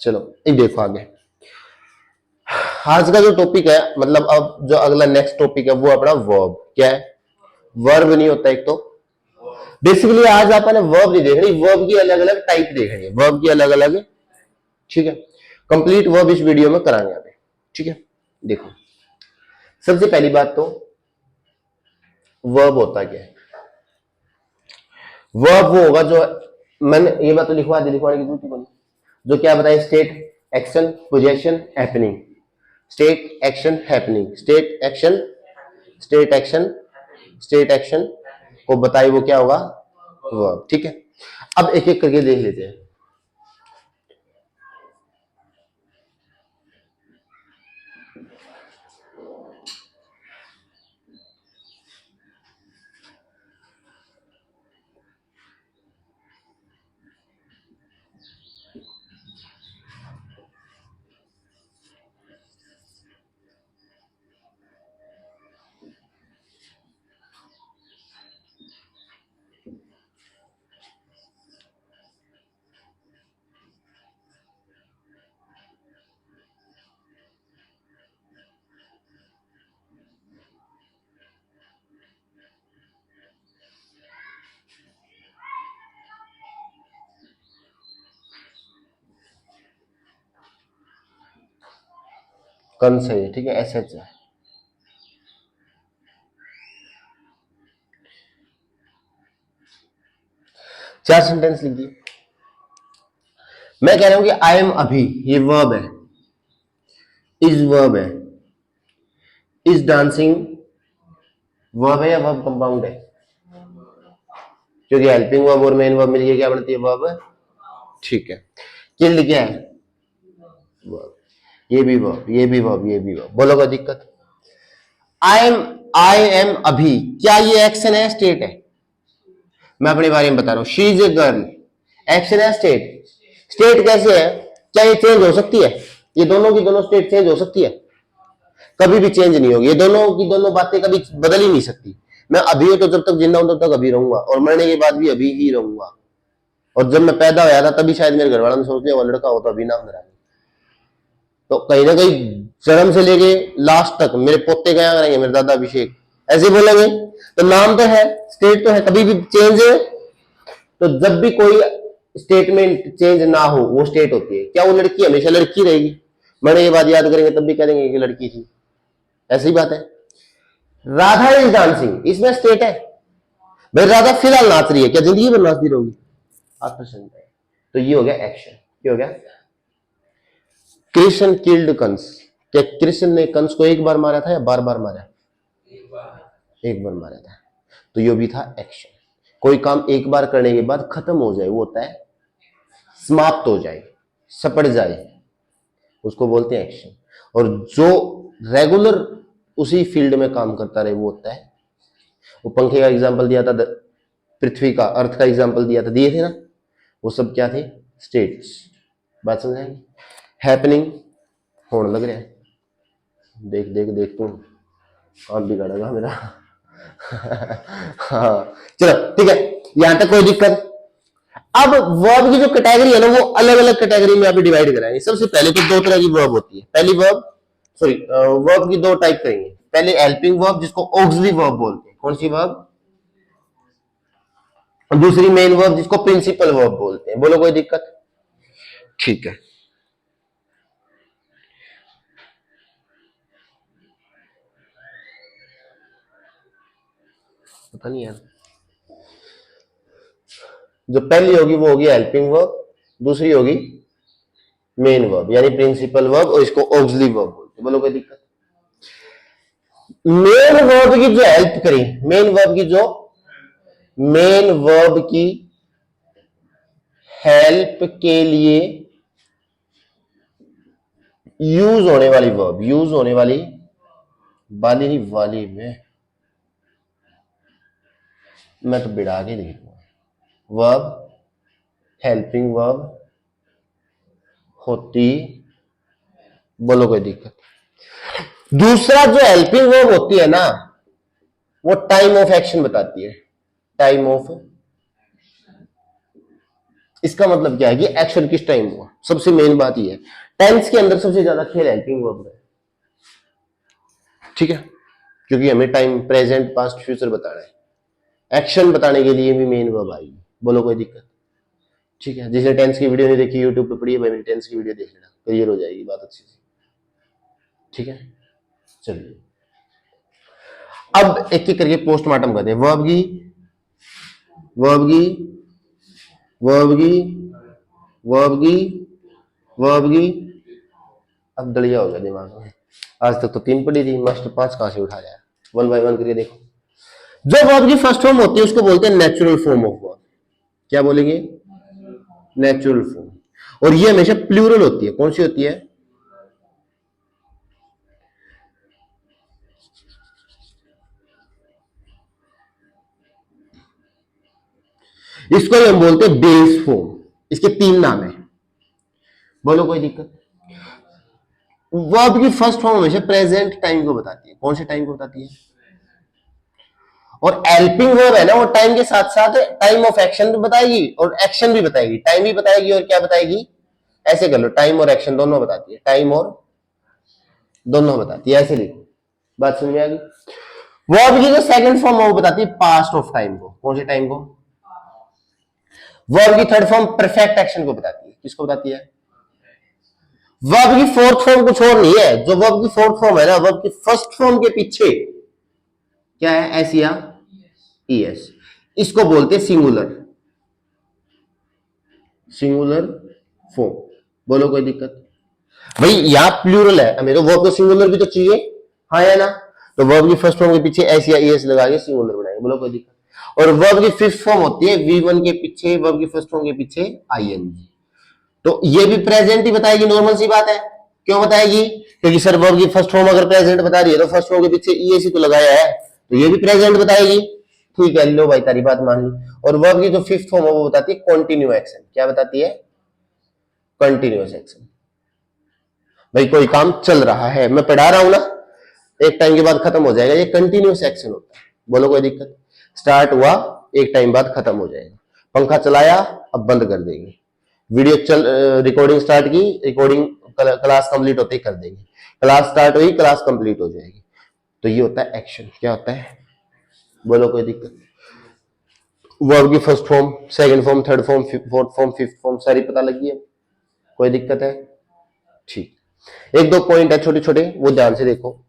चलो ये देखो आगे। आज का जो टॉपिक है, मतलब अब जो अगला नेक्स्ट टॉपिक है वो अपना वर्ब। क्या है? वर्ब नहीं होता एक तो। बेसिकली आज आपने वर्ब नहीं देख रही, वर्ब की अलग अलग टाइप देखनी है, वर्ब की अलग अलग। ठीक है, कंप्लीट वर्ब इस वीडियो में कराएंगे अभी। ठीक है, देखो सबसे पहली बात तो वर्ब होता क्या है। वर्ब वो होगा जो, मैंने ये बात तो लिखवाने की जरूरत नहीं, जो क्या बताए, state, action, possession, happening. State, action, happening, state, action, state, action, state, action को बताइए वो क्या होगा, वर्ब। ठीक है, अब एक एक करके देख लेते हैं। कंस है, ठीक है, एस एच है। चार सेंटेंस लिख दिए। मैं कह रहा हूं कि आई एम अभी, ये वर्ब है, इज वर्ब है, इज डांसिंग वर्ब है या वर्ब कंपाउंड है? क्योंकि हेल्पिंग वर्ब और मेन वर्ब मिलके क्या बनती है, वर्ब। ठीक है, किल्ड क्या है, वर्ब। ये भी वर्ब, ये भी वर्ब, ये भी वर्ब। बोलो कोई दिक्कत? आई एम अभी, क्या ये एक्शन है, स्टेट है? मैं अपने बारे में बता रहा हूं, she is a girl, action है, स्टेट। स्टेट कैसे है? क्या ये चेंज हो सकती है? ये दोनों की दोनों स्टेट चेंज हो सकती है? कभी भी चेंज नहीं होगी, ये दोनों की दोनों बातें कभी बदल ही नहीं सकती। मैं अभी हूं तो जब तक जिंदा हूं तब तक अभी रहूंगा, और मरने के बाद भी अभी ही रहूंगा। और जब मैं पैदा होया था तभी शायद मेरे घर वालों ने सोच लिया वो लड़का हो तो अभी नाम धरा। तो कहीं ना कहीं जन्म से लेके लास्ट तक मेरे पोते क्या करेंगे, मेरे दादा अभिषेक ऐसे बोलेंगे। तो नाम तो है, स्टेट तो है, कभी भी चेंज है। तो जब भी कोई स्टेटमेंट चेंज ना हो वो स्टेट होती है। क्या वो लड़की हमेशा लड़की रहेगी? मरने के बाद याद करेंगे तब भी कहेंगे कि लड़की थी। ऐसी बात है। राधा इज डांसिंग, इसमें स्टेट है। भाई राधा फिलहाल नाच रही है, क्या जिंदगी भर नाचती रहोगी? आत्मसंत है। तो ये हो गया एक्शन। क्या हो गया? कृष्ण किल्ड कंस, क्या कृष्ण ने कंस को एक बार मारा था या बार बार मारा? एक बार मारा था। तो ये भी था एक्शन। कोई काम एक बार करने के बाद खत्म हो जाए वो होता है समाप्त हो जाए, सपट जाए, उसको बोलते हैं एक्शन। और जो रेगुलर उसी फील्ड में काम करता रहे वो होता है, वो पंखे का एग्जांपल दिया था, पृथ्वी का, अर्थ का एग्जांपल दिया था, दिए थे ना, वो सब क्या थे, स्टेट्स। बात समझ आएगी? हैपनिंग होने लग रहा है, देख देख देख तू काम बिगाड़ेगा मेरा। हाँ चलो ठीक है, यहां तक कोई दिक्कत? अब वर्ब की जो कैटेगरी है ना वो अलग अलग कैटेगरी में अभी डिवाइड कराएंगे। सबसे पहले तो दो तरह की वर्ब होती है। पहली वर्ब, सॉरी, वर्ब की दो टाइप करेंगे। पहले हेल्पिंग वर्ब जिसको ऑक्सिलरी वर्ब बोलते हैं। कौन सी वर्ब? दूसरी मेन वर्ब जिसको प्रिंसिपल वर्ब बोलते हैं। बोलो कोई दिक्कत? ठीक है, पता नहीं यार। जो पहली होगी वो होगी हेल्पिंग वर्ब, दूसरी होगी मेन वर्ब यानी प्रिंसिपल वर्ब, और इसको ऑक्सिलरी वर्ब बोलते हैं। बोलो कोई दिक्कत? मेन वर्ब की जो हेल्प करी, मेन वर्ब की जो, मेन वर्ब की हेल्प के लिए यूज होने वाली वर्ब, यूज होने वाली वाली वाली में, मैं तो बिड़ा के देखूंगा। वर्ब, हेल्पिंग वर्ब होती, बोलो कोई दिक्कत? दूसरा जो हेल्पिंग वर्ब होती है ना, वो टाइम ऑफ एक्शन बताती है। टाइम ऑफ इसका मतलब क्या है कि एक्शन किस टाइम हुआ, सबसे मेन बात ये है। टेंस के अंदर सबसे ज्यादा खेल हेल्पिंग वर्ब है, ठीक है, क्योंकि हमें टाइम प्रेजेंट पास्ट फ्यूचर बताना है। एक्शन बताने के लिए भी मेन वर्ब आएगी, बोलो कोई दिक्कत? ठीक है, जिसने टेंस की वीडियो नहीं देखी यूट्यूब पे पड़ी है, भाई टेंस की वीडियो देख लेना, क्लियर हो जाएगी बात अच्छी सी, ठीक है। चलिए अब एक एक करके पोस्टमार्टम करते हैं। वर्ब की वर्ब की वर्ब की वर्ब की वर्ब की अब दलिया हो गया दिमाग में। आज तक तो 3 पड़ी थी, मास्टर 5 कहां से उठा जाए? 1 बाय 1 करके देखो। जो वर्ब की फर्स्ट फॉर्म होती है उसको बोलते हैं नेचुरल फॉर्म ऑफ वर्ब। क्या बोलेंगे? Natural form. और ये हमेशा प्लूरल होती है। कौन सी होती है? इसको हम बोलते हैं बेस फॉर्म। इसके 3 नाम है, बोलो कोई दिक्कत? वर्ब की फर्स्ट फॉर्म हमेशा प्रेजेंट टाइम को बताती है। कौन से टाइम को बताती है? और हेल्पिंग वर्ब है ना, वो टाइम के साथ साथ टाइम ऑफ एक्शन भी बताएगी और एक्शन भी बताएगी। टाइम भी बताएगी और क्या बताएगी? ऐसे कर लो, टाइम और एक्शन दोनों बताती है। टाइम और दोनों बताती है, ऐसे लिखो, बात समझ में आ गई? वर्ब की जो सेकंड फॉर्म है वो बताती है पास्ट ऑफ टाइम को। कौन से टाइम को? वर्ब की थर्ड फॉर्म परफेक्ट एक्शन को बताती है। किसको बताती है? वर्ब की फोर्थ फॉर्म कुछ और नहीं है। जो वर्ब की फोर्थ फॉर्म है ना, वर्ब की फर्स्ट फॉर्म के पीछे क्या है? एस या ईएस। इसको बोलते हैं सिंगुलर, सिंगुलर फॉर्म। बोलो कोई दिक्कत? भाई यहां प्लूरल है, हमें तो वर्ब को सिंगुलर भी तो चाहिए, हाँ या ना? तो वर्ब की फर्स्ट फॉर्म के पीछे एस या ईएस लगा के सिंगुलर बनाएंगे। बोलो कोई दिक्कत? और वर्ब की फिफ्थ फॉर्म होती है V1 के पीछे, वर्ब की फर्स्ट फॉर्म के पीछे आईएनजी। तो ये भी प्रेजेंट ही बताएगी, नॉर्मल सी बात है। क्यों बताएगी? क्योंकि सर वर्ब की फर्स्ट फॉर्म अगर प्रेजेंट बता रही है तो फर्स्ट फॉर्म के पीछे ईएस ही तो लगाया है, तो ये भी प्रेजेंट बताएगी। ठीक है, लो भाई तारी बात मान ली। और वर्ब की जो फिफ्थ फॉर्म है वो बताती है कंटिन्यू एक्शन। क्या बताती है? Continuous action. भाई कोई काम चल रहा है, मैं पढ़ा रहा हूं ना, एक टाइम के बाद खत्म हो जाएगा, ये कंटिन्यूअस एक्शन होता है। बोलो कोई दिक्कत? स्टार्ट हुआ, एक टाइम बाद खत्म हो जाएगा। पंखा चलाया, अब बंद कर देंगे। वीडियो चल रिकॉर्डिंग स्टार्ट की, रिकॉर्डिंग क्लास कंप्लीट होते ही कर देंगे। क्लास स्टार्ट हुई, क्लास कंप्लीट हो जाएगी। तो ये होता है एक्शन। क्या होता है? बोलो कोई दिक्कत? वर्ब की first form, second form, third form, fourth form, fifth form सारी पता लगी है? कोई दिक्कत है? ठीक। एक दो पॉइंट है छोटे छोटे, वो ध्यान से देखो।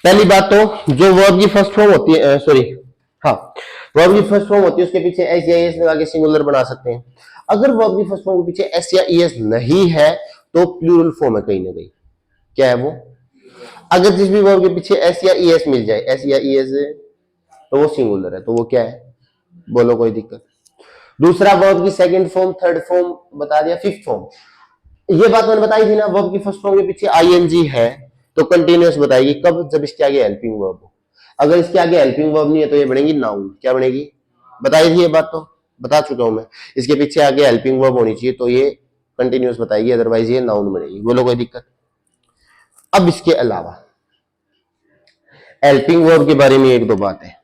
पहली बात तो जो वर्ब की फर्स्ट फॉर्म होती है, सॉरी, हाँ, वर्ब की फर्स्ट फॉर्म होती है उसके पीछे एस या एस लगा के सिंगुलर बना सकते हैं। अगर वर्ब की फर्स्ट फॉर्म के पीछे एस या एस नहीं है तो प्लूरल फॉर्म है कहीं ना कहीं। क्या है वो? अगर जिस भी वर्ब के पीछे एस या एस मिल जाए, एस या एस, तो वो सिंगुलर है। तो वो क्या है? बोलो कोई दिक्कत? दूसरा, वर्ब की सेकंड फॉर्म, थर्ड फॉर्म बता दिया, फिफ्थ फॉर्म, ये बात मैंने बताई थी ना, वर्ब की फर्स्ट फॉर्म के पीछे आईएनजी है तो कंटिन्यूअस बताएगी। कब? जब इसके आगे हेल्पिंग वर्ब हो। अगर इसके आगे हेल्पिंग वर्ब नहीं है तो ये बनेगी नाउन। क्या बनेगी? बताई थी ये बात, तो बता चुका हूं मैं। इसके पीछे आगे हेल्पिंग वर्ब होनी चाहिए तो ये कंटिन्यूअस बताएगी, अदरवाइज ये नाउन बनेगी। बोलो कोई दिक्कत? अब इसके अलावा हेल्पिंग वर्ब के बारे में एक दो बात है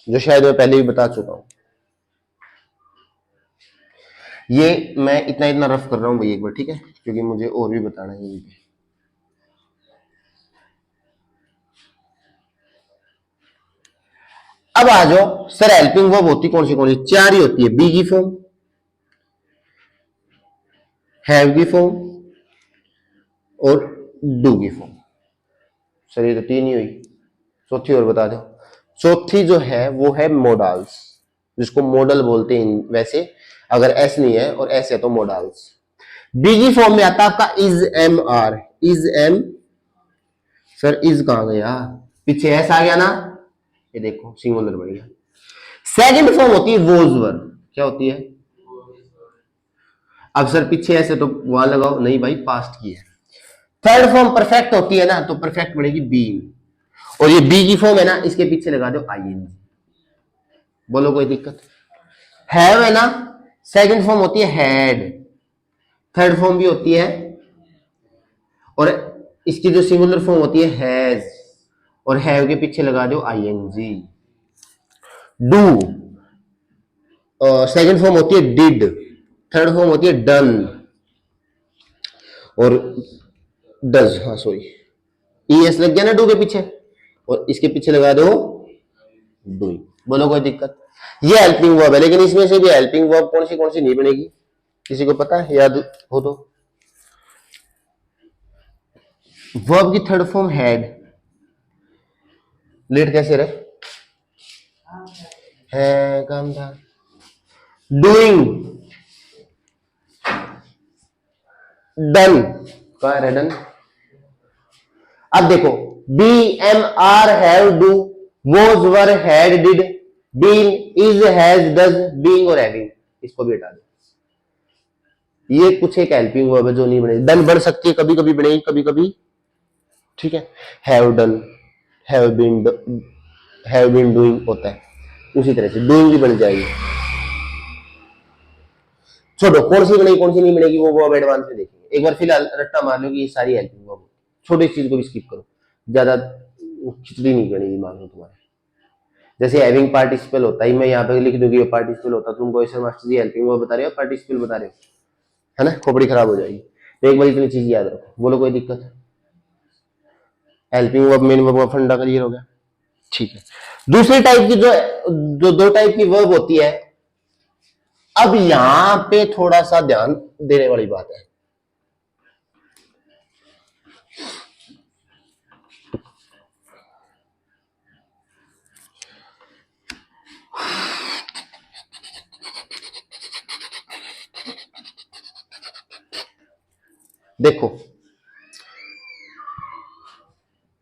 जो शायद मैं पहले भी बता चुका हूं। ये मैं इतना इतना रफ कर रहा हूं भाई एक बार, ठीक है, क्योंकि मुझे और भी बताना है यहीं पे। अब आ जाओ सर, हेल्पिंग वर्ब होती कौन सी? चार ही होती है। बी की फॉर्म, हैव की फॉर्म और डू की फॉर्म। सर ये तो 3 ही हुई, चौथी और बता दो। चौथी जो है वो है मोडाल्स, जिसको मॉडल बोलते हैं वैसे, अगर एस नहीं है और एस है तो मोडाल्स। बी की फॉर्म में आता है आपका is am are. Is am, sir is कहां गया? पीछे एस आ गया ना, ये देखो सिंगुलर बन गया। सेकंड फॉर्म होती है वोज वर्ब। क्या होती है? अब सर पीछे ऐसे तो वहां लगाओ, नहीं भाई पास्ट की है। थर्ड फॉर्म परफेक्ट होती है ना, तो परफेक्ट बनेगी बीइंग। और ये बी की फॉर्म है ना, इसके पीछे लगा दो आईएनजी। बोलो कोई दिक्कत? हैव है ना, सेकंड फॉर्म होती है हैड, थर्ड फॉर्म भी होती है, और इसकी जो सिंगुलर फॉर्म होती है हैज, और हैव के पीछे लगा दो आईएनजी। डू, सेकंड फॉर्म होती है डिड, थर्ड फॉर्म होती है डन और डज। हाँ सॉरी, ईएस लग गया ना डू के पीछे, और इसके पीछे लगा दो डूइंग। बोलो कोई दिक्कत? ये हेल्पिंग वर्ब है, लेकिन इसमें से भी हेल्पिंग वर्ब कौन सी नहीं बनेगी, किसी को पता है, याद हो तो? वर्ब की थर्ड फॉर्म हैड, लेट कैसे रहे, है काम था। डूइंग, डन, कहा है डन? अब देखो, be am are have do, was were had did, been is has does, being और हैविंग, इसको भी हटा दो। ये कुछ एक हेल्पिंग वर्ब है जो नहीं बनेगी। डन बन सकती है, कभी कभी बनेगी, कभी कभी, ठीक है। Have done, have been doing होता है, उसी तरह से डूइंग भी बन जाएगी। छोड़ो, कौन सी बनेगी कौन सी नहीं बनेगी वो अब एडवांस में देखेंगे। एक बार फिलहाल रट्टा मार लो कि ये सारी हेल्पिंग वर्ब, छोटी चीज को भी स्किप करो, ज्यादा खिचड़ी नहीं करनी दिमाग में तुम्हारे। जैसे हैविंग पार्टिसिपल होता है, मैं यहाँ पे लिख दूंगी पार्टिसिपल होता, तुमको ऐसे मास्टर जी हेल्पिंग वर्ब बता रहे हो, पार्टिसिपल बता रहे हो, है ना, खोपड़ी खराब हो जाएगी। तो एक बार इतनी चीज याद रखो, बोलो कोई दिक्कत? हेल्पिंग वर्ब मेन वर्ब का फंडा क्लियर हो गया, ठीक है। दूसरी टाइप की जो दो टाइप की वर्ब होती है, अब यहां पे थोड़ा सा ध्यान देने वाली बात है। देखो,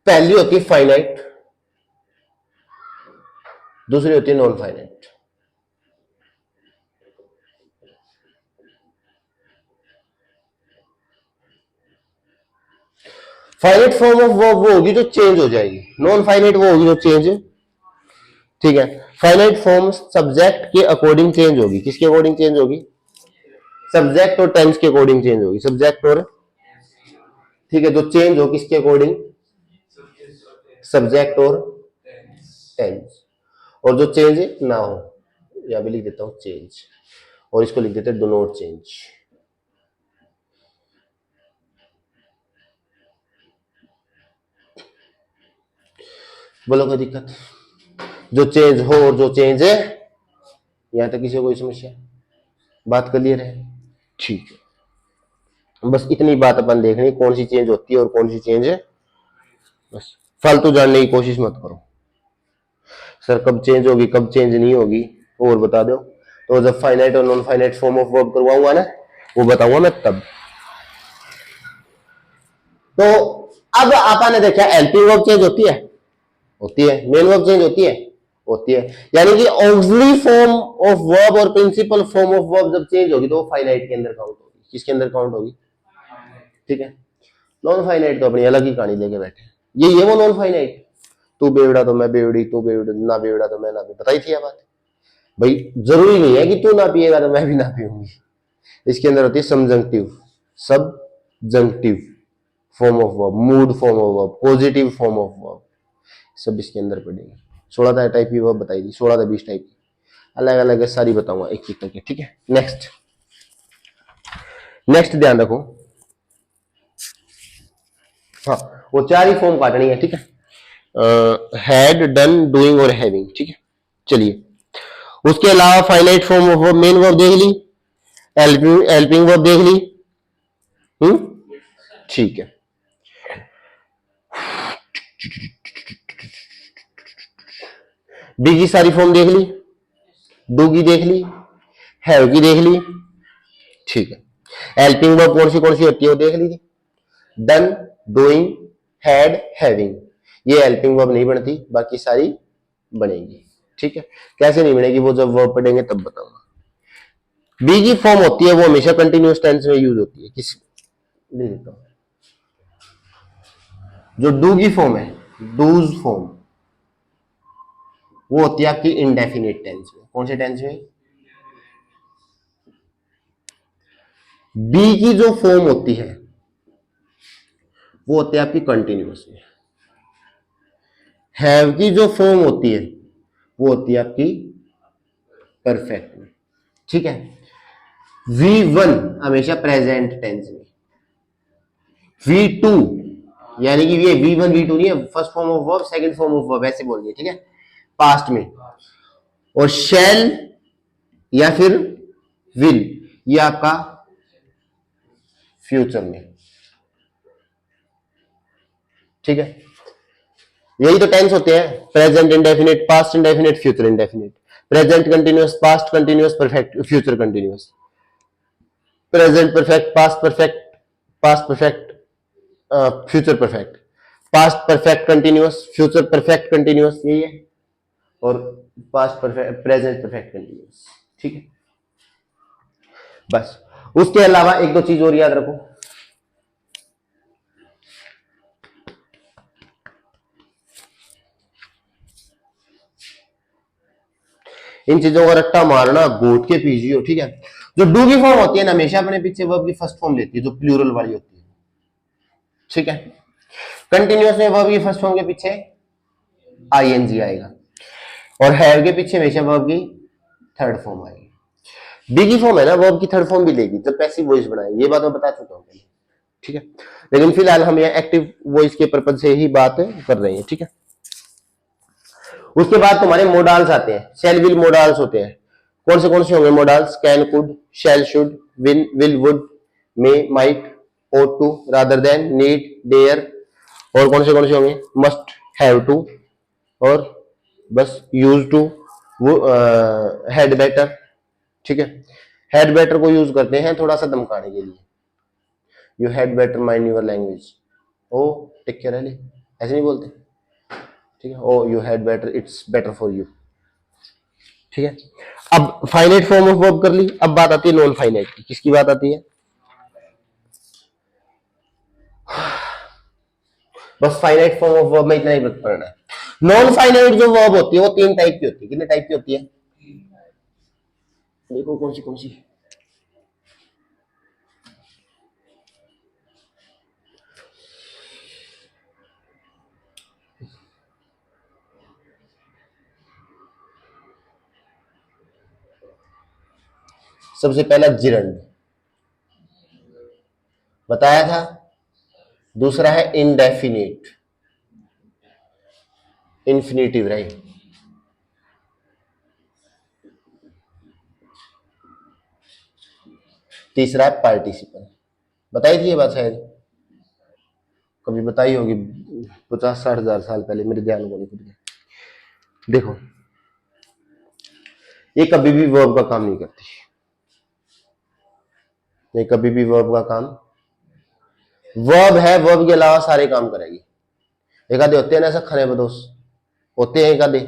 पहली होती है फाइनाइट, दूसरी होती है non finite. Finite form of verb वो होगी जो चेंज हो जाएगी, नॉन फाइनाइट वो होगी जो चेंज, ठीक है। फाइनाइट फॉर्म सब्जेक्ट के अकॉर्डिंग चेंज होगी, किसके अकॉर्डिंग चेंज होगी? सब्जेक्ट और टेंस के अकॉर्डिंग चेंज होगी, सब्जेक्ट और, ठीक है, जो चेंज हो किसके अकॉर्डिंग? सब्जेक्ट और टेंस। और जो चेंज ना हो, यहां भी लिख देता हूं चेंज, और इसको लिख देते हैं डू नॉट चेंज। बोलो कोई दिक्कत? जो चेंज हो और जो चेंज है, यहां तक किसी को कोई समस्या? बात क्लियर है, ठीक है। बस इतनी बात अपन देखनी, कौन सी चेंज होती है और कौन सी चेंज है, बस फालतू जानने की कोशिश मत करो। सर कब चेंज होगी कब चेंज नहीं होगी और बता दो, तो जब फाइनाइट और non finite form of verb करवाऊंगा ना, वो बताऊंगा मैं तब। तो अब आपने देखा हेल्पिंग वर्ब चेंज होती है, होती है। मेन वर्ब चेंज होती है, होती है। यानी कि ऑक्सिलरी फॉर्म ऑफ वर्ब और प्रिंसिपल फॉर्म ऑफ वर्ब जब चेंज होगी तो वो फाइनाइट के अंदर काउंट होगी। किसके अंदर काउंट होगी? ठीक है। नॉन फाइनाइट तो अपनी अलग ही कहानी लेके बैठे, ये वो नॉन फाइनाइट, तू बेवड़ा तो मैं बेवड़ी, तू बेवड़ा ना बेवड़ा तो मैं ना, बताई थी बात भाई। जरूरी नहीं है कि तू ना पिएगा तो मैं भी ना पीऊंगी। इसके अंदर होती है subjunctive, subjunctive form of verb, mood form of verb, positive form of verb, सब इसके अंदर पड़ेंगे। 16 टाइप की वर्ब बताई थी, 16 से 20 टाइप की, अलग अलग है, सारी बताऊंगा एक एक करके, ठीक है। नेक्स्ट, नेक्स्ट ध्यान रखो, हाँ वो 4 ही फॉर्म काटनी है, ठीक है। हैड, डन, डूइंग और हैविंग, ठीक है। चलिए, उसके अलावा finite form of verb, main verb देख ली, हेल्पिंग वर्ब देख ली, ठीक है। बी की सारी फॉर्म देख ली, डू की देख ली, हैव की देख ली, ठीक है। हेल्पिंग वर्ब कौन सी होती है वो देख लीजिए, डन, डूइंग, हैड, हैविंग। ये हेल्पिंग वर्ब नहीं बनती, बाकी सारी बनेगी, ठीक है। कैसे नहीं बनेगी वो जब वर्ब पढ़ेंगे तब बताऊंगा। बी की फॉर्म होती है वो हमेशा कंटिन्यूअस टेंस में यूज होती है, किस ले लेता हूं। जो डू की फॉर्म है, डूज फॉर्म, वो होती है आपकी इंडेफिनिट टेंस में। कौन से टेंस में? बी की जो फॉर्म होती है वो होती है आपकी कंटिन्यूअस में। हैव की जो फॉर्म होती है वो होती है आपकी परफेक्ट में। ठीक है। V1 हमेशा प्रेजेंट टेंस में, V2 यानी कि ये V1 V2 नहीं है, first form of verb second form of verb ऐसे बोलिए, ठीक है, पास्ट में। और शैल या फिर विल ये आपका फ्यूचर में, ठीक है। यही तो टेंस होते हैं, present indefinite, past indefinite, future indefinite. Present continuous, past continuous, perfect, future continuous, present perfect, past perfect, future perfect, past perfect continuous, future perfect continuous, यही है। और past perfect, present perfect continuous, ठीक है। बस उसके अलावा एक दो चीज और याद रखो। इन चीजों का रट्टा मारना, घोट के पीजिए, ठीक है। जो डू की फॉर्म होती है ना, हमेशा अपने पीछे वर्ब की फर्स्ट फॉर्म लेती है, जो प्लूरल वाली होती है, ठीक है। कंटिन्यूअस में वर्ब की फर्स्ट फॉर्म के पीछे आईएनजी आएगा, और हैव के पीछे हमेशा वर्ब की थर्ड फॉर्म आएगी। बी की फॉर्म है ना, वर्ब की थर्ड फॉर्म भी लेगी जब पैसिव वॉइस बनाएगी, ये बात मैं बता चुका हूं पहले, ठीक है। लेकिन फिलहाल हम यहाँ एक्टिव वॉइस के पर्पज से ही बात कर रहे हैं, ठीक है। उसके बाद तुम्हारे मोडाल्स आते हैं, शैल विल मोडाल्स होते हैं। कौन से होंगे modals? Can, could, shall, should, will, would, may, might, ought to, rather than, need, dare। और कौन से होंगे? मस्ट, हैव टू, और बस यूज टू, हैड बेटर, ठीक है। हैड बेटर को यूज करते हैं थोड़ा सा धमकाने के लिए, you had better mind your language, oh take care, ऐसे नहीं बोलते, ठीक है। Oh you had better, it's better for you, ठीक है। अब फाइनाइट फॉर्म ऑफ वर्ब कर ली, अब बात आती है नॉन फाइनाइट की। किसकी बात आती है? बस फाइनाइट फॉर्म ऑफ वर्ब में इतना ही पढ़ना है। नॉन फाइनाइट जो वर्ब होती है वो तीन टाइप की होती है। कितने टाइप की होती है? देखो कौन सी। सबसे पहला जिरंड बताया था, दूसरा है इनडेफिनिट, इन्फिनेटिव, राइट। तीसरा है पार्टिसिपल। बताई थी ये बात शायद, कभी बताई होगी 50-60 हजार साल पहले, मेरे ध्यान को नहीं खुद के। देखो ये कभी भी वर्ब का काम नहीं करती, ये कभी भी वर्ब का काम, वर्ब है, वर्ब के अलावा सारे काम करेगी। एक आधे होते हैं ना ऐसा खरे बदोश, होते हैं एक आधे,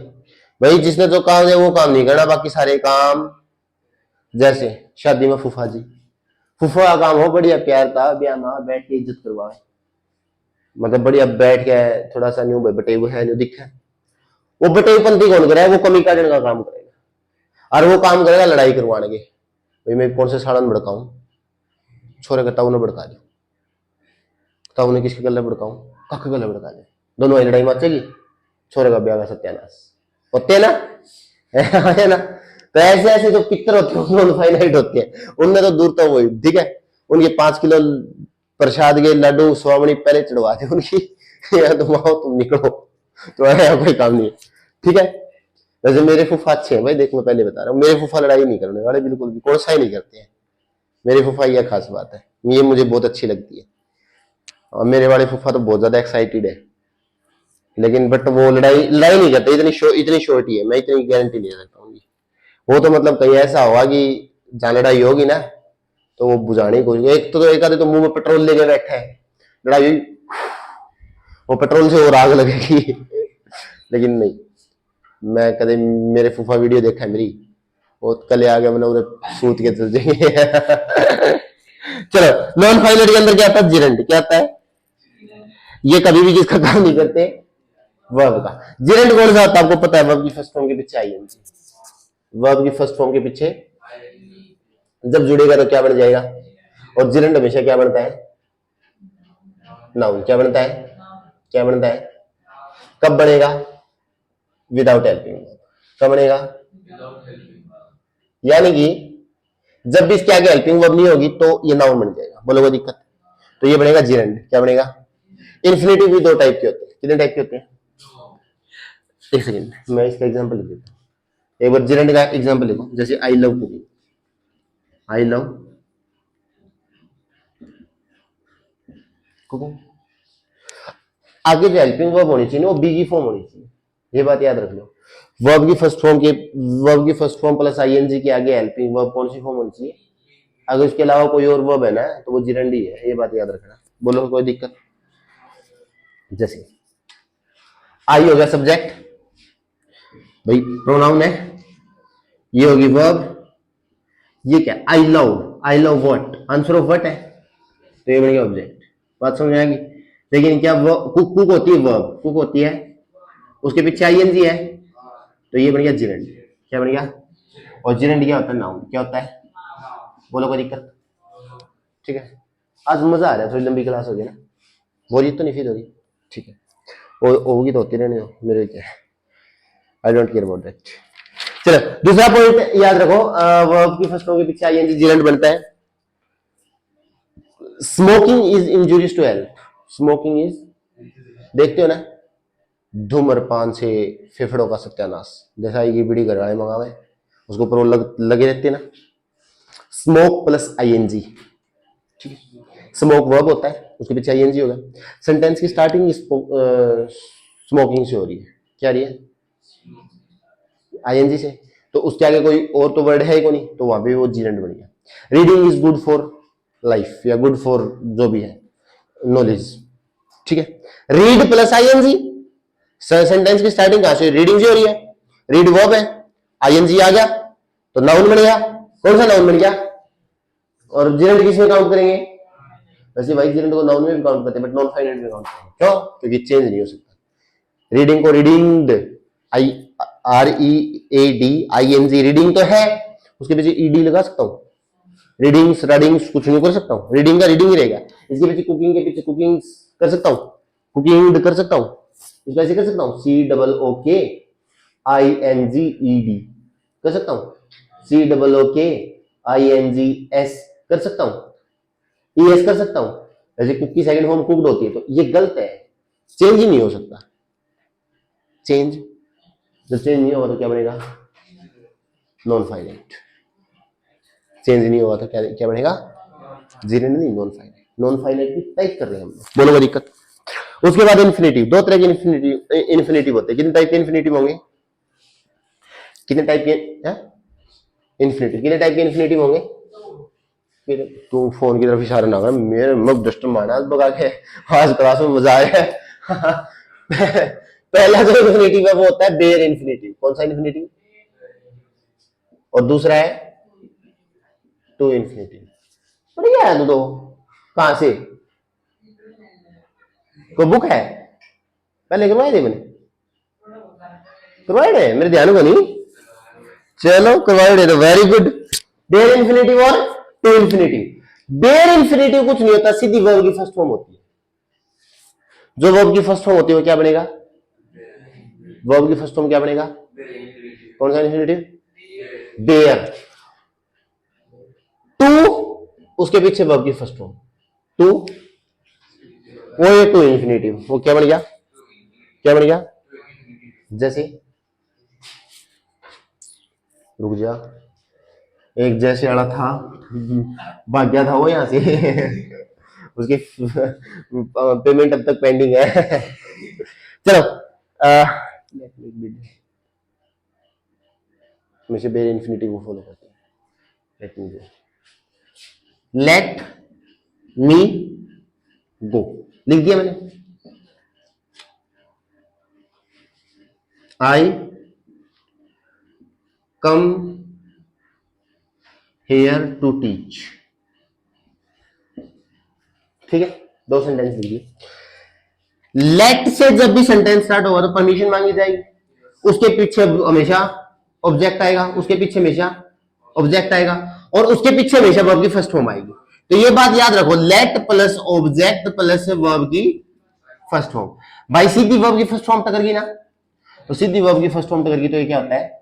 भाई जिसने जो काम है वो काम नहीं करना, बाकी सारे काम। जैसे शादी में फूफा जी, फूफा का काम हो बढ़िया प्यार था, ब्याह में बैठ के इज्जत करवाए, मतलब बढ़िया बैठ के थोड़ा सा न्यू बटे हुए है न्यू दिखा, वो बटे पंथी कौन करे, वो कमी काटने का काम करेगा, और वो काम करेगा लड़ाई करवाने के। भाई मैं कौन से साड़न भड़काऊं, छोरे का ताऊ ने भड़का दी, ताऊ ने किसके गले भड़काऊं, कख गले भड़का दे, दोनों लड़ाई मचेगी, छोरे का ब्याह का सत्यानाश, होते ना है ना। तो ऐसे ऐसे जो पिक्चर होते हैं उनमें फाइनाइट होते हैं, उनमें तो दूर तो वही, ठीक है। उनके 5 किलो प्रसाद के लड्डू स्वामणी पहले चढ़वा दे उनकी, या तुम आओ तुम निकलो, तो यहाँ कोई काम नहीं है, ठीक है। वैसे मेरे फूफा अच्छे हैं भाई, देख मैं पहले बता रहा हूँ, मेरे फूफा लड़ाई नहीं करने वाले, बिल्कुल भी कौन सा ही नहीं करते हैं मेरे फूफा, यह खास बात है, ये मुझे बहुत अच्छी लगती है। और मेरे वाले फूफा तो बहुत ज्यादा एक्साइटेड है, लेकिन बट वो लड़ाई नहीं करते, इतनी शोर्टी है, मैं इतनी गारंटी ले सकता हूँ। वो तो मतलब कहीं ऐसा होगा कि जहां लड़ाई होगी ना तो वो बुझाने की कोशिश, एक आधे तो मुंह में पेट्रोल लेके बैठा है, लड़ाई हुई वो पेट्रोल से और आग लगेगी लेकिन नहीं, मैं कदे मेरे फूफा वीडियो देखा है मेरी, वो कल आ गया, मैंने उन्हें सूत के चल जाएंगे चलो नॉन फाइनल के अंदर क्या आता है? जिरंड। क्या आता है? ये कभी भी किसका काम नहीं करते, वर्ब का। जिरंड कौन सा होता है आपको पता है? वर्ब की फर्स्ट फॉर्म के पीछे आईएनजी, वर्ब की फर्स्ट फॉर्म के पीछे जब जुड़ेगा तो क्या बन जाएगा? और जिरंड हमेशा क्या बनता है? नाउन। क्या बनता है? क्या बनता है? कब बनेगा? Without helping. कब बनेगा? यानी कि जब भी इसके आगे हेल्पिंग वर्ब नहीं होगी तो ये नाउन बन जाएगा। बोलो कोई दिक्कत? तो ये बनेगा जिरेंड। क्या बनेगा? इन्फिनेटिव भी दो टाइप के होते हैं। कितने टाइप के होते हैं? एक सेकेंड, मैं इसका एग्जांपल लिख देता हूँ। एक बार जिरेंड का एग्जांपल लिखो, जैसे I love cooking. I love cooking, आगे जो हेल्पिंग वर्ब होनी चाहिए ना, वो बी की फॉर्म होनी चाहिए। ये बात याद रख लो। वर्ब की फर्स्ट फॉर्म प्लस आईएनजी के आगे हेल्पिंग वर्ब कौन सी फॉर्म होनी चाहिए? अगर इसके अलावा कोई और वर्ब है ना तो वो जिरेंडी है। ये बात याद रखना। बोलो कोई दिक्कत? जैसे आई हो गया सब्जेक्ट, भाई प्रोनाउन है, ये होगी वर्ब, ये क्या? I love what, answer of what है, तो ये बनेगा ऑब्जेक्ट। बात समझ में आएगी? लेकिन क्या कुक कुक होती है, वर्ब कुक होती है, उसके पीछे आईएनजी है, तो ये बन गया जिरेंड। क्या बन गया? और जिरेंड क्या होता है? नाउन। क्या होता है? बोलो कोई दिक्कत? ठीक है, आज मजा आ रहा है, थोड़ी लंबी क्लास होगी ना, बोरियत तो नहीं फील होगी? ठीक है, होगी तो होती रहने दो, मेरे क्या, I don't care about that. चलो दूसरा पॉइंट याद रखो, वर्ब की फर्स्ट फॉर्म के पीछे आईएनजी जिरेंड बनता है। Smoking is injurious to health. Smoking is, देखते हो ना, धूम्रपान से फेफड़ों का सत्यानाश, जैसा की बीड़ी घर वाले मंगावे, उसको ऊपर लगे रहते ना। स्मोक प्लस आईएनजी, ठीक है, स्मोक वर्ब होता है, उसके पीछे आईएनजी होगा। सेंटेंस की स्टार्टिंग स्मोकिंग से हो रही है, क्या रही है? आईएनजी से, तो उसके आगे कोई और तो वर्ड है ही को नहीं, तो वहां पे वो जिरेंड बन गया। Reading is good for life या गुड फॉर जो भी है, नॉलेज, ठीक है। रीड प्लस आईएनजी, सेंटेंस की स्टार्टिंग कहां से? रीडिंग से हो रही है, रीड वर्ब है, आईएनजी आ गया तो नाउन बन गया। कौन सा नाउन बन गया? और जिरेंड किसमें काउंट करेंगे? वैसे भाई जिरेंड को नाउन में भी काउंट करते हैं, बट नॉन फाइनाइट में काउंट करेंगे। क्यों? क्योंकि चेंज नहीं हो सकता। रीडिंग को reading, I R E A D I N G, reading तो है, उसके पीछे ईडी लगा सकता हूं, रीडिंग्स राडिंग्स कुछ नहीं कर सकता हूं, रीडिंग का रीडिंग ही रहेगा। इसके पीछे कुकिंग के पीछे कुकिंग कर सकता हूं, कुकिंग कर सकता हूं, इसको ऐसे कर सकता हूं, सी डबल ओ के आई एन जी ई डी कर सकता हूं, सी डबल ओ के आई एन जी एस कर सकता हूं, ई एस कर सकता हूं। जैसे कुक की सेकंड फॉर्म कुक्ड होती है, तो ये गलत है, चेंज ही नहीं हो सकता। चेंज, जब चेंज नहीं होगा तो क्या बनेगा? Non finite. चेंज नहीं होगा तो क्या क्या बनेगा? जिरेंड नहीं, नॉन फाइनाइट। नॉन फाइनाइट की टाइप कर रहे हैं हम, बोलो कोई दिक्कत? उसके बाद इन्फिनेटिव, दो तरह के इन्फिनेटिव होते हैं। कितने टाइप के इन्फिनेटिव होंगे? कितने टाइप के इन्फिनेटिव, कितने टाइप के इन्फिनेटिव होंगे? तू फोन की तरफ इशारा ना कर, मेरे मग डस्ट माना बगा के, आज क्लास में मजा आया है। पहला जो इन्फिनेटिव है वो होता है बेयर इन्फिनेटिव। कौन सा इन्फिनेटिव? और दूसरा है टू इन्फिनेटिव। बढ़िया है। दो कहां से? कोई बुक है? पहले करवाए थे मैंने, करवाए थे मेरे ध्यान को नहीं, चलो करवाए थे, वेरी गुड। बेयर इन्फिनेटिव और टू इन्फिनेटिव। बेयर इन्फिनेटिव कुछ नहीं होता, सीधी वर्ब की फर्स्ट फॉर्म होती है। जो वर्ब की फर्स्ट फॉर्म होती है वो क्या बनेगा? वर्ब की फर्स्ट फॉर्म क्या बनेगा? कौन सा इन्फिनेटिव? बेयर। टू, उसके पीछे वर्ब की फर्स्ट फॉर्म टू, वो ये टू इन्फिनेटिव, वो क्या बन गया? क्या बन गया? जैसे, रुक जा, एक जैसे अड़ा था, भाग गया था वो यहां से। उसकी पेमेंट अब तक पेंडिंग है। चलो मुझे बेयर इन्फिनिटी को फॉलो करते हैं। लेट मी गो लिख दिया मैंने। आई कम हेयर टू टीच, ठीक है, दो सेंटेंस लिख दिए। लेट से जब भी सेंटेंस स्टार्ट होगा तो परमिशन मांगी जाएगी, उसके पीछे हमेशा ऑब्जेक्ट आएगा, उसके पीछे हमेशा ऑब्जेक्ट आएगा, और उसके पीछे हमेशा वर्ब की फर्स्ट फॉर्म आएगी। तो ये बात याद रखो, let plus object plus verb की फर्स्ट फॉर्म। भाई सीधी वर्ब की फर्स्ट फॉर्म टकर गई ना, तो सीधी वर्ब की फर्स्ट फॉर्म टकर गई तो ये क्या होता है?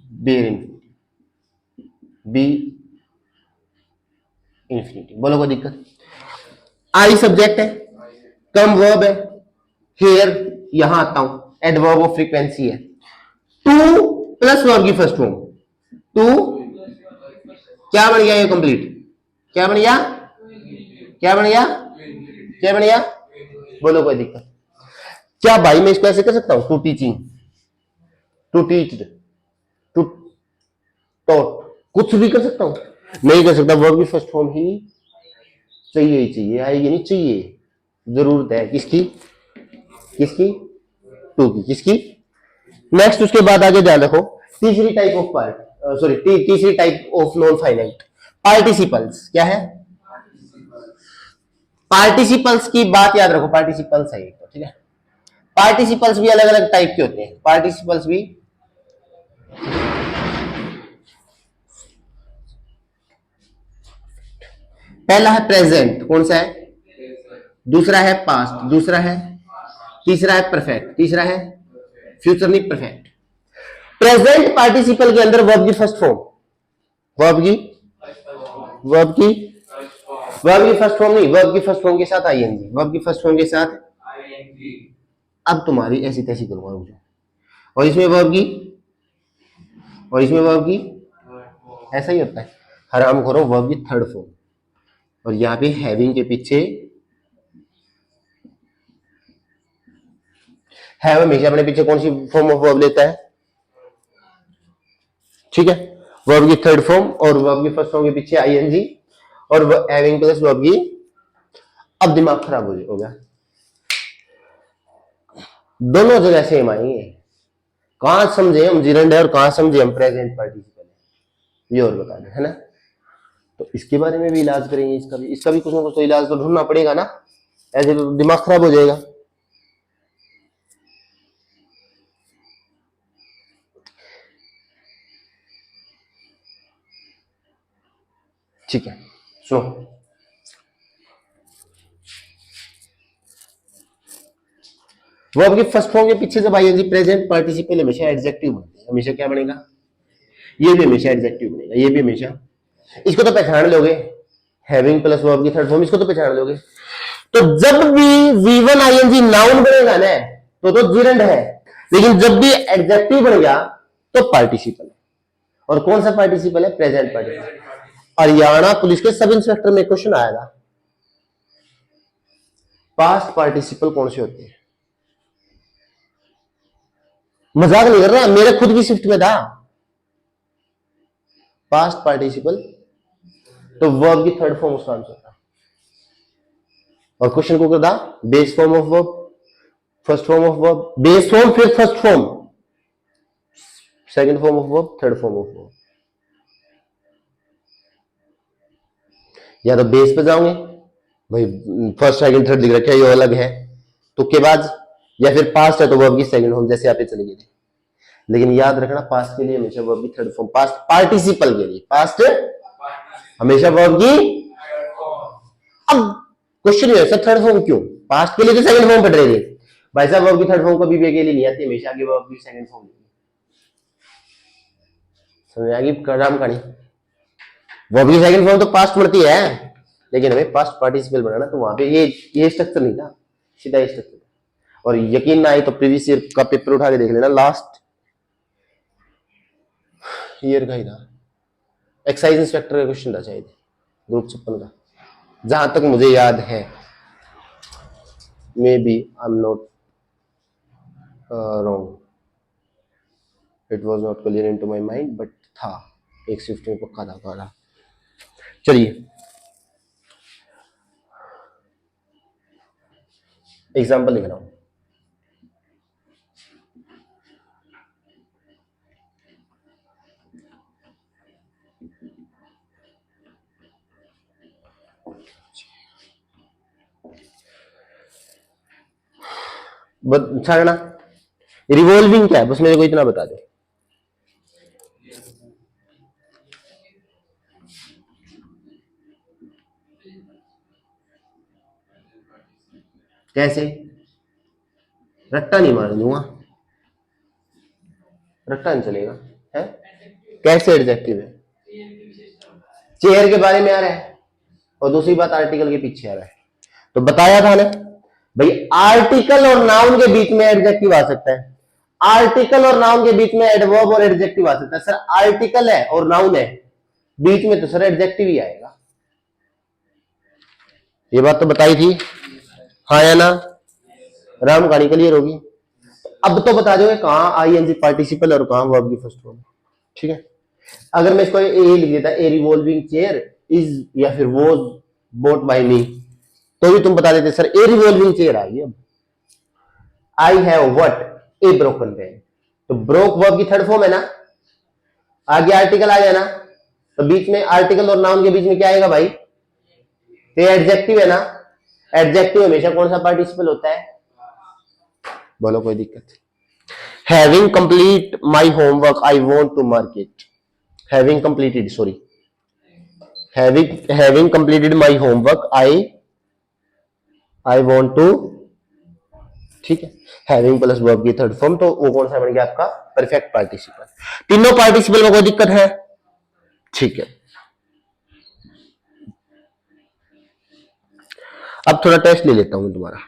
Bare infinitive. Be infinity. बोलो कोई दिक्कत? आई सब्जेक्ट है, कम वर्ब है, हेयर यहां आता हूं, एडवर्ब ऑफ फ्रीक्वेंसी है, टू प्लस वर्ब की फर्स्ट फॉर्म, टू क्या बन गया? ये कंप्लीट क्या बन गया? क्या बन गया? क्या बन गया? बोलो कोई दिक्कत? क्या भाई मैं इसको ऐसे कर सकता हूं? To teaching, to teached, to taught, कुछ भी कर सकता हूं? नहीं कर सकता। वर्ब की फर्स्ट फॉर्म ही चाहिए ही चाहिए, आएगी नहीं चाहिए, जरूरत है किसकी? किसकी? टू की। किसकी? नेक्स्ट उसके बाद आगे ध्यान रखो, तीसरी टाइप ऑफ पार्ट, सॉरी तीसरी type of non finite participles. क्या है? पार्टिसिपल्स की बात याद रखो, पार्टिसिपल्स है तो ठीक है। पार्टिसिपल्स भी अलग अलग टाइप के होते हैं, पार्टिसिपल्स भी। पहला है प्रेजेंट, कौन सा है? दूसरा है पास्ट, दूसरा है, तीसरा है परफेक्ट, तीसरा है फ्यूचर नहीं परफेक्ट। प्रेजेंट पार्टिसिपल के अंदर वर्ब की फर्स्ट फॉर्म, वर्ब की वर्ब की वर्ब की फर्स्ट फॉर्म नहीं, वर्ब की फर्स्ट फॉर्म के साथ आईएनजी, वर्ब की फर्स्ट फॉर्म के साथ आईएनजी। अब तुम्हारी ऐसी तैसी करूंगा मुझे, और इसमें वर्ब की, और इसमें वर्ब की, ऐसा ही होता है। हराम करो, वर्ब की थर्ड फॉर्म, और यहां पे हैविंग के पीछे हैव हमेशा अपने पीछे कौन सी फॉर्म ऑफ वर्ब लेता है? ठीक है, वर्ब की थर्ड फॉर्म, और वर्ब की फर्स्ट फॉर्म के पीछे आईएनजी, और हैविंग प्लस वर्ब की। अब दिमाग खराब हो गया, दोनों जगह सेम आएंगे, कहां समझे हम जिरंड है और कहां समझे हम प्रेजेंट पार्टिसिपल है, ये और बता दें, है ना? तो इसके बारे में भी इलाज करेंगे, इसका भी कुछ ना कुछ तो इलाज तो ढूंढना पड़ेगा ना, ऐसे तो दिमाग खराब हो जाएगा। ठीक है, सुनो, वर्ब की फर्स्ट फॉर्म के पीछे जब आईएनजी प्रेजेंट पार्टिसिपल हमेशा एडजेक्टिव बनते हैं, हमेशा क्या बनेगा? ये भी हमेशा एडजेक्टिव बनेगा, ये भी हमेशा। इसको तो पहचान लोगे, हैविंग प्लस वर्ब की थर्ड फॉर्म, इसको तो पहचान लोगे। तो जब भी V1 आईएनजी नाउन बनेगा ना तो जिरंड है, लेकिन जब भी एडजेक्टिव बन गया तो पार्टिसिपल है। और कौन सा पार्टिसिपल है? Present participle. हरियाणा पुलिस के सब इंस्पेक्टर में क्वेश्चन आएगा, पास्ट पार्टिसिपल कौन से होते हैं? मजाक नहीं कर रहा, मेरे खुद की शिफ्ट में था पास्ट पार्टिसिपल, तो वर्ब की थर्ड फॉर्म उसका आंसर था, और क्वेश्चन को करता base form of verb, first form of verb, base form फिर first form, second form of verb, third form of verb. या तो बेस पे जाओगे भाई, फर्स्ट सेकंड थर्ड दिख रखा है, ये अलग है, तुक्केबाज, या फिर पास्ट है तो वर्ब की सेकंड फॉर्म, जैसे आप चले गए। लेकिन याद रखना, पास्ट के लिए हमेशा वर्ब की थर्ड फॉर्म, पास्ट पार्टिसिपल के लिए पास्ट हमेशा वर्ब की। अब क्वेश्चन ये है, थर्ड फॉर्म क्यों? पास्ट के लिए तो सेकंड फॉर्म पढ़ रहे थे भाई साहब, वर्ब की थर्ड फॉर्म कभी भी अकेले नहीं आती, हमेशा आगे वर्ब की सेकंड फॉर्म। समझ आ गई काम कहानी? वर्ब की सेकंड फॉर्म तो पास्ट पढ़ती है, लेकिन हमें पास्ट पार्टिसिपल बनाना, तो वहां पे ये स्ट्रक्चर नहीं था, सीधा ये स्ट्रक्चर। और यकीन ना आए तो प्रीवियस ईयर का पेपर उठा के देख लेना, लास्ट ईयर का ही था, एक्साइज इंस्पेक्टर का क्वेश्चन था शायद, ग्रुप 56 का, जहां तक मुझे याद है, may be I am not wrong, it was not clear into my mind, but था एक शिफ्ट में पक्का था काला। चलिए एग्जाम्पल लिख रहा हूं, छाड़ना रिवॉल्विंग क्या है, बस मेरे को इतना बता दे। कैसे? रट्टा नहीं मार दूंगा, रट्टा नहीं चलेगा है। कैसे एडजेक्टिव है? चेयर के बारे में आ रहा है और दूसरी बात आर्टिकल के पीछे आ रहा है। तो बताया था ना भाई, आर्टिकल और नाउन के बीच में एडजेक्टिव आ सकता है, आर्टिकल और नाउन के बीच में एडवर्ब और एडजेक्टिव आ सकता है। सर आर्टिकल है और नाउन है, बीच में तो सर एडजेक्टिव ही आएगा। ये बात तो बताई थी, हाँ या ना? राम कहानी क्लियर होगी। अब तो बता दो कहां आईएनजी पार्टिसिपल और कहां वर्ब की फर्स्ट फॉर्म। ठीक है, अगर मैं इसको ए लिख देता, ए रिवॉल्विंग चेयर इज या फिर वॉज बोट बाय मी, तो भी तुम बता देते सर ए रिवॉल्विंग चेयर आ गई। अब I have what a broken pen, तो ब्रोक वर्ब की थर्ड फॉर्म है ना, आगे आर्टिकल आ गया ना, तो बीच में आर्टिकल और नाउन के बीच में क्या आएगा भाई? ये एडजेक्टिव है ना, एडजेक्टिव हमेशा कौन सा पार्टिसिपल होता है? बोलो कोई दिक्कत? Having complete my homework I want to mark it, having completed, sorry, having completed my homework I want to, ठीक है, हैविंग प्लस वर्ब की थर्ड फॉर्म, तो वो कौन सा बन गया आपका? Perfect participle. तीनों पार्टिसिपल में कोई दिक्कत है? ठीक है, अब थोड़ा टेस्ट ले लेता हूं तुम्हारा,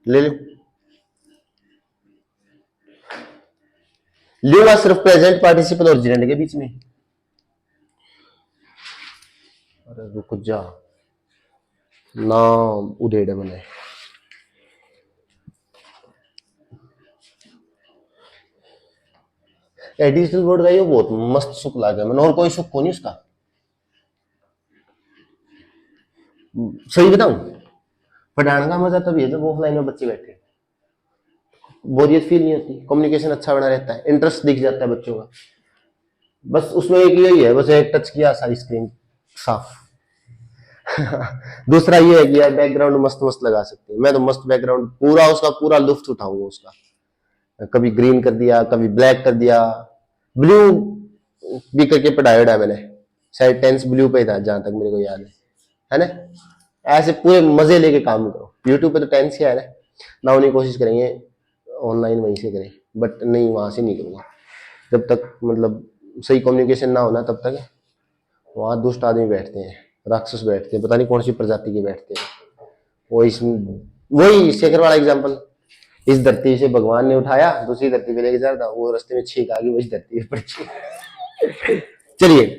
ले लो। लूंगा सिर्फ प्रेजेंट पार्टिसिपल और जेंडर के बीच में। अरे रुक जा, नाम उधेड़ बने। एडिशनल वर्ड का ये बहुत मस्त सुख लगा मैंने, और कोई सुख को नहीं उसका। सही बताऊं, पढ़ाने का मजा तभी है जब ऑफलाइन में बच्चे बैठे, बोरियत फील नहीं होती, कम्युनिकेशन अच्छा बना रहता है, इंटरेस्ट दिख जाता है बच्चों का। बस उसमें एक यही है, बस एक टच किया सारी स्क्रीन साफ। दूसरा ये है कि यार बैकग्राउंड मस्त मस्त लगा सकते हैं, मैं तो मस्त बैकग्राउंड पूरा उसका पूरा लुत्फ उठाऊंगा उसका। कभी ग्रीन कर दिया, कभी ब्लैक कर दिया, ब्लू भी करके पढ़ाया है मैंने, शायद टेंस ब्लू पे था जहां तक मेरे को याद है ना? ऐसे पूरे मजे लेके काम करो। यूट्यूब पे तो टेंस ही है ना, उन्हें कोशिश करेंगे ऑनलाइन वहीं से करें, बट नहीं वहां से नहीं करूंगा जब तक मतलब सही कम्युनिकेशन ना होना, तब तक वहां दुष्ट आदमी बैठते हैं, राक्षस बैठते हैं, पता नहीं कौन सी प्रजाति के बैठते हैं। वही शेखर वाला एग्जाम्पल, इस धरती से भगवान ने उठाया, दूसरी धरती पे लेके जा रहा था, वो रास्ते में छींक आ गई, वही धरती पे पड़ी। चलिए,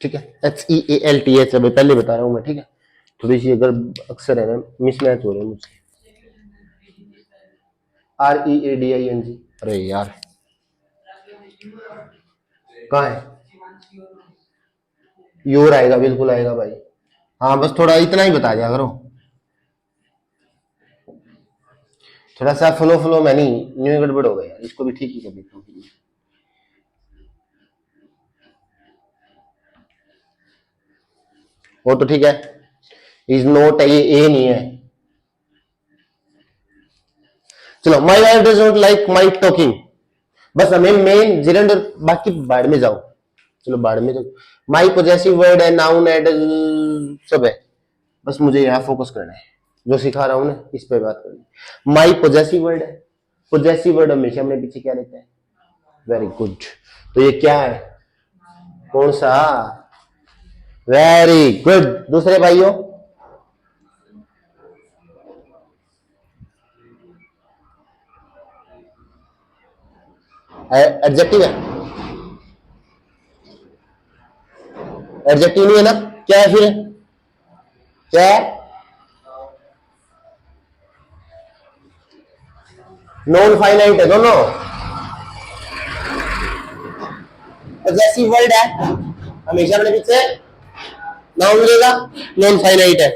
ठीक है, HEALTH अभी पहले बता रहा हूं मैं, ठीक है? थोड़ी सी अगर अक्सर है ना मिसमैच हो रहे हैं मुझसे। READING, अरे यार कहाँ है? योर आएगा, बिल्कुल आएगा भाई। हाँ बस थोड़ा इतना ही बता दिया करो, थोड़ा सा फ्लो फ्लो में नहीं, न्यू गड़बड़ हो गया, इसको भी ठीक ही कर देता हूँ। वो तो ठीक है, इज नॉट, ये ए नहीं है। चलो, my wife does not like my talking, बस हमें मेन जिरंड और बाकी बाढ़ में जाओ, चलो बाढ़ में तो माई पॉजेसिव वर्ड है, नाउन है, सब है, बस मुझे यहाँ फोकस करना है, जो सिखा रहा हूं ना इस पे बात करनी। माई पॉजेसिव वर्ड है, पॉजेसिव वर्ड हमेशा अपने पीछे क्या लेते हैं, वेरी गुड, तो ये क्या है, कौन सा, वेरी गुड। दूसरे भाइयों, एडजेक्टिव है, एडजेक्टिव नहीं है ना, क्या है फिर, क्या है, नॉन फाइनाइट है दोनों, पॉजेसिव वर्ड है हमेशा अपने पीछे नाउन मिलेगा, नॉन फाइनाइट है,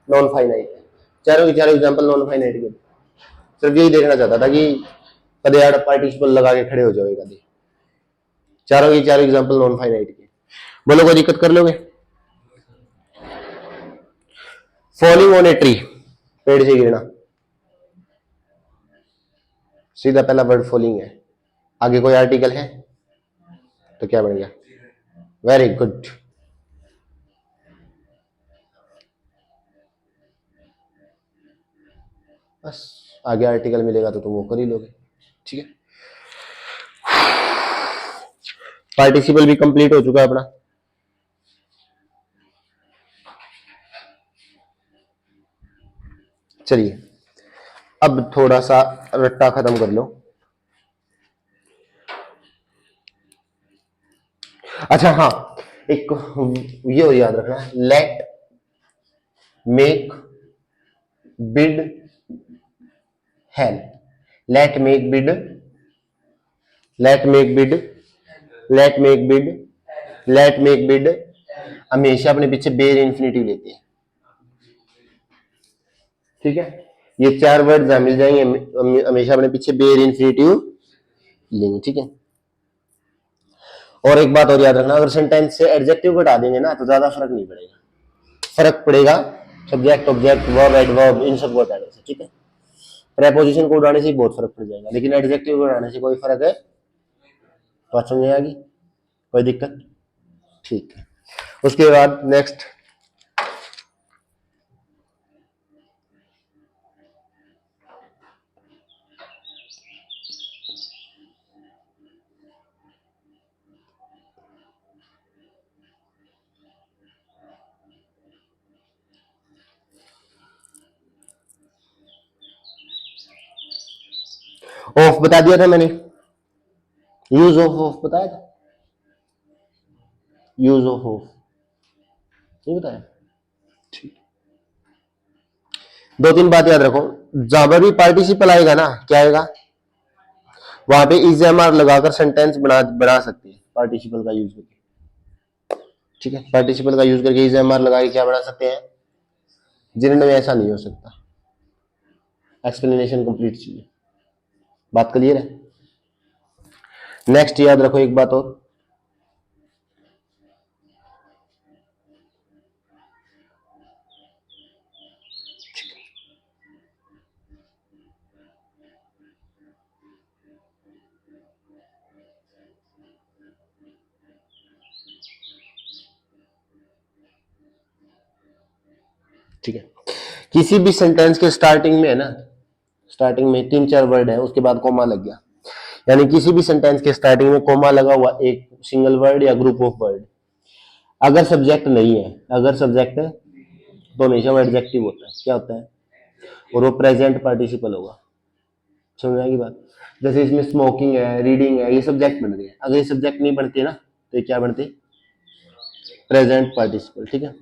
नॉन फाइनाइट है, चारों के चारों एग्जांपल नॉन फाइनाइट के, सिर्फ यही देखना चाहता था कि कदे यार पार्टिसिपल लगा के खड़े हो जाओगे कभी, चारों के चारों एग्जांपल नॉन फाइनाइट के, बोलो कोई दिक्कत कर लोगे। फॉलिंग ऑन ए ट्री, पेड़ से गिरना, सीधा पहला वर्ड फॉलिंग है, आगे कोई आर्टिकल है तो क्या बन गया, वेरी गुड, बस आगे आर्टिकल मिलेगा तो तुम वो कर ही लोगे, ठीक है। पार्टिसिपल भी कंप्लीट हो चुका है अपना, चलिए अब थोड़ा सा रट्टा खत्म कर लो। अच्छा हाँ, एक ये और याद रखना, let make bid help, let make bid, let make bid, let make bid, let make bid, हमेशा अपने पीछे बेर इंफिनिटिव लेते हैं, ठीक है, ये चार वर्ड मिल जाएंगे, हमेशा अपने पीछे बेर इंफिनिटिव लेंगे, ठीक है। और एक बात और याद रखना, अगर सेंटेंस से एडजेक्टिव हटा देंगे ना तो ज्यादा फर्क नहीं पड़ेगा, फर्क पड़ेगा सब्जेक्ट ऑब्जेक्ट वर्ब एडवर्ब इन सब को हटाने से, ठीक है, प्रेपोजिशन को उड़ाने से बहुत फर्क पड़ जाएगा, लेकिन एडजेक्टिव को उड़ाने से कोई फर्क है, बात समझ में आ गई, कोई दिक्कत, ठीक है। उसके बाद नेक्स्ट, ऑफ बता दिया था मैंने, यूज ऑफ बताया था, यूज ऑफ नहीं बताया, ठीक, दो तीन बात याद रखो, जहां पर भी पार्टिसिपल आएगा ना क्या आएगा, वहां पे इज एम आर लगाकर सेंटेंस बना सकते हैं पार्टिसिपल का यूज करके, ठीक है, पार्टिसिपल का यूज करके इज एम आर लगा के क्या बना सकते हैं, जिन्हें में ऐसा नहीं हो सकता, एक्सप्लेनेशन कंप्लीट चाहिए, बात क्लियर है। नेक्स्ट याद रखो एक बात और, ठीक है, किसी भी सेंटेंस के स्टार्टिंग में है ना, स्टार्टिंग में तीन चार वर्ड है उसके बाद कोमा लग गया, यानी किसी भी सेंटेंस के स्टार्टिंग में कोमा लगा हुआ एक सिंगल वर्ड या ग्रुप ऑफ वर्ड, अगर सब्जेक्ट नहीं है, अगर सब्जेक्ट है तो हमेशा वो एडजेक्टिव होता है, क्या होता है, और वो प्रेजेंट पार्टिसिपल होगा, समझ आएगी बात, जैसे इसमें स्मोकिंग है, रीडिंग है, ये सब्जेक्ट बन गए, अगर ये सब्जेक्ट नहीं बनते ना तो ये क्या बनते, प्रेजेंट पार्टिसिपल, ठीक है।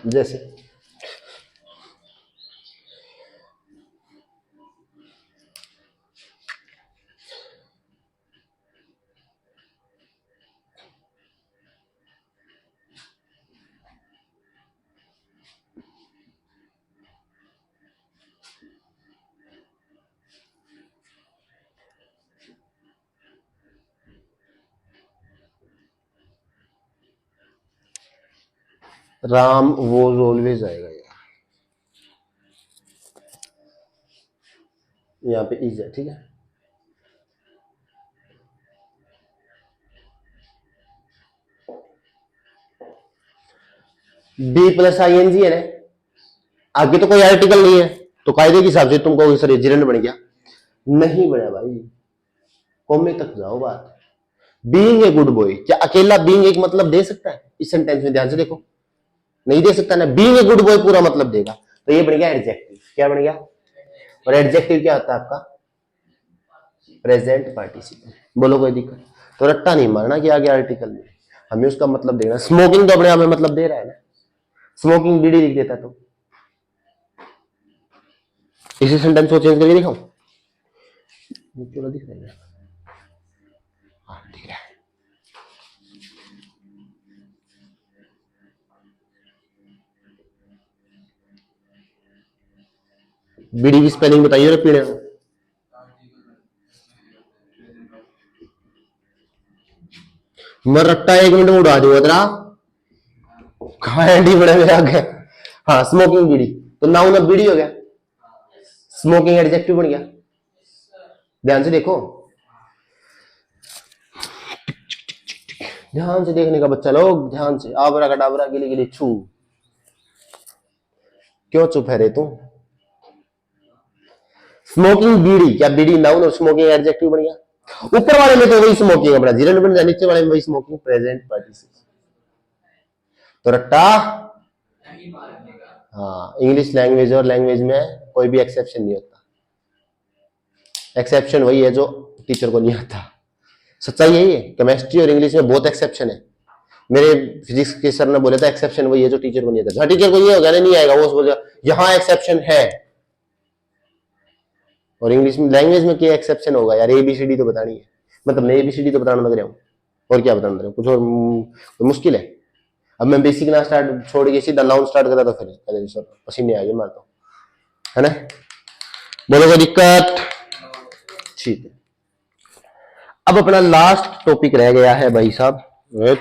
जैसे राम वॉज ऑलवेज आएगा यार, यहाँ पे इज है, ठीक है। Be plus I N G है ना, आगे तो कोई आर्टिकल नहीं है, तो कायदे के हिसाब से तुम कहोगे सर ये जिरंड बन गया, नहीं बना भाई, कॉमे तक जाओ बात। बीइंग ए गुड बॉय, क्या अकेला बीइंग एक मतलब दे सकता है इस सेंटेंस में? ध्यान से देखो, नहीं दे सकता ना। बीइंग ए गुड बॉय पूरा मतलब देगा, तो ये बन गया एडजेक्टिव। क्या बन गया? और एडजेक्टिव क्या होता है आपका? Present participle. बोलो कोई दिक्कत? तो रट्टा नहीं मारना कि आगे आर्टिकल में, हमें उसका मतलब देखना। स्मोकिंग तो अपने आप में मतलब दे रहा है ना, स्मोकिंग बीड़ी लिख देता तो इसी सेंटेंस को चेंज करके दिखाऊं? चलो दिख रहा है, हाँ दिख रहा है। बीड़ी की स्पेलिंग बताइए रे पीड़े में। मैं रट्टा 1 मिनट में उड़ा दूंगा तेरा, कहाँ एडी बड़े में आ गए। हाँ स्मोकिंग बीड़ी, तो नाउन अब बीड़ी हो गया, स्मोकिंग एडजेक्टिव बन गया। ध्यान से देखो, ध्यान से देखने का बच्चा लोग, ध्यान से। आबरा कटाबरा गिली गिली छू, क्यों चुप है रे तू? स्मोकिंग बीड़ी, क्या बीड़ी नाउन और स्मोकिंग एडजेक्टिव बन गया? ऊपर वाले में तो वही स्मोकिंग अपना जीरन बन गया, नीचे वाले में वही स्मोकिंग प्रेजेंट पार्टिसिपल। तो रट्टा, हाँ इंग्लिश लैंग्वेज और लैंग्वेज में कोई भी एक्सेप्शन नहीं होता, एक्सेप्शन वही है जो टीचर को नहीं आता। सच्चाई यही है, केमिस्ट्री और इंग्लिश में बहुत एक्सेप्शन है। मेरे फिजिक्स के सर ने बोले था एक्सेप्शन वही है जो टीचर को नहीं आता। जहां टीचर को ये होगा नहीं आएगा, वो बोल यहाँ एक्सेप्शन है। और इंग्लिश में लैंग्वेज में क्या एक्सेप्शन होगा यार? एबीसीडी तो बतानी है, मतलब मैं एबीसीडी तो बताना लग रहा हूँ, और क्या बताना लग रहा हूँ? कुछ और तो मुश्किल है। अब मैं बेसिक ना स्टार्ट छोड़ के सीधा नाउन स्टार्ट करा तो फिर सर पसीने आ गए मारता हूँ, है ना? बोलो कोई दिक्कत? ठीक है, अब अपना लास्ट टॉपिक रह गया है भाई साहब।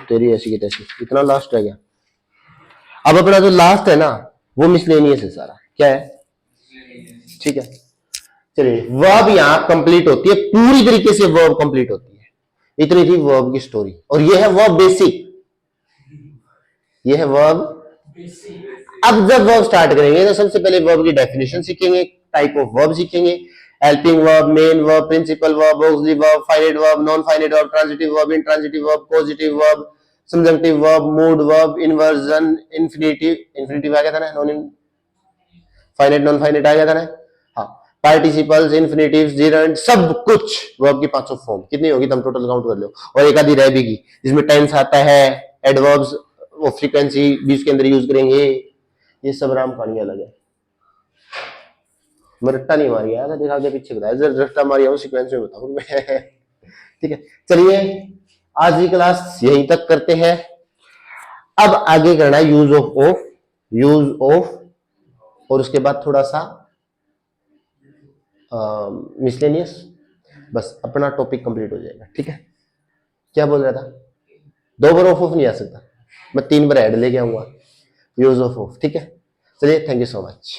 तेरी ऐसी की तैसी, इतना लास्ट रह गया। अब अपना जो लास्ट है ना वो मिसलेनियस है सारा। क्या है? ठीक है, चलिए वर्ब यहाँ कंप्लीट होती है, पूरी तरीके से वर्ब कंप्लीट होती है। इतनी थी वर्ब की स्टोरी, और ये है वर्ब बेसिक, ये है वर्ब। अब जब वर्ब स्टार्ट करेंगे तो सबसे पहले वर्ब की डेफिनेशन सीखेंगे, टाइप ऑफ वर्ब सीखेंगे, helping verb, main verb, principal verb, auxiliary verb, finite verb, non finite verb, transitive verb, intransitive verb, positive verb, subjunctive verb, mood verb, inversion, infinitive, infinitive आ गया था ना, non finite non finite आ गया था ना, हाँ, पार्टिसिपल्स, इन्फिनेटिव्स, जिरंड, सब कुछ वर्ब की 500 फॉर्म। कितनी होगी तुम टोटल काउंट कर लो, और एक आधी रह भी गई जिसमें टेंस आता है, एडवर्ब्स वो फ्रीक्वेंसी भी उसके अंदर यूज करेंगे। ये सब राम कहानी अलग है। मैं रट्टा नहीं मारी यार, देखा के पीछे बताया, जब रट्टा मारी हूँ सीक्वेंस में बताऊं मैं। ठीक है, चलिए आज की क्लास यहीं तक करते हैं। अब आगे करना है use of of, use of, और उसके बाद थोड़ा सा मिसलेनियस, बस अपना टॉपिक कंप्लीट हो जाएगा। ठीक है, क्या बोल रहा था? 2 बार ऑफ नहीं आ सकता, मैं 3 बार ऐड लेके आऊंगा यूज ऑफ ऑफ। ठीक है, चलिए थैंक यू सो मच।